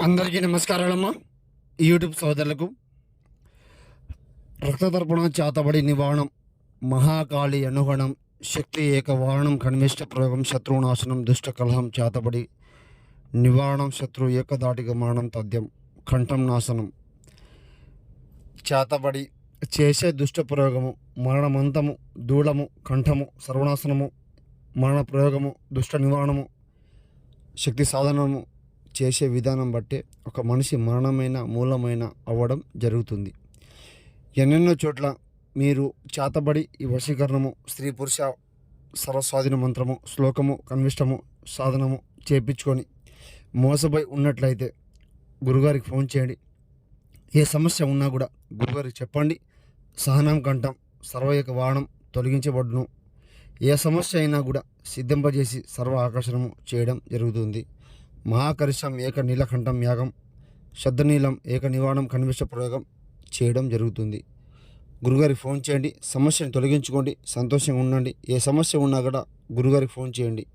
అందరికీ నమస్కారాలమ్మా. యూట్యూబ్ సోదరులకు రక్తతర్పణ చాతబడి నివారణం మహాకాళి అనుగణం శక్తి ఏకవారణం కనిష్ట ప్రయోగం శత్రునాశనం దుష్ట కలహం చాతబడి నివారణం శత్రు ఏకదాటిక మరణం తథ్యం కంఠం నాశనం. చాతబడి చేసే దుష్ట ప్రయోగము మరణమంతము దూడము కంఠము సర్వనాశనము మరణ ప్రయోగము దుష్ట నివారణము శక్తి సాధనము చేసే విధానం బట్టే ఒక మనిషి మరణమైన మూలమైన అవ్వడం జరుగుతుంది. ఎన్నెన్నో చోట్ల మీరు చాతబడి ఈ వశీకరణము స్త్రీ పురుష సర్వస్వాధీన మంత్రము శ్లోకము కనిష్టము సాధనము చేపించుకొని మోసపోయి ఉన్నట్లయితే గురుగారికి ఫోన్ చేయండి. ఏ సమస్య ఉన్నా కూడా గురుగారికి చెప్పండి. సహనం కంఠం సర్వయక వాహనం తొలగించబడును. ఏ సమస్య అయినా కూడా సిద్ధింపజేసి సర్వ ఆకర్షణము చేయడం జరుగుతుంది. మహాకరిషం ఏక నీలకంఠం యాగం శబ్దనీలం ఏక నివారణం కనిష్ట ప్రయోగం చేయడం జరుగుతుంది. గురుగారికి ఫోన్ చేయండి. సమస్యను తొలగించుకోండి. సంతోషంగా ఉండండి. ఏ సమస్య ఉన్నా కూడా గురుగారికి ఫోన్ చేయండి.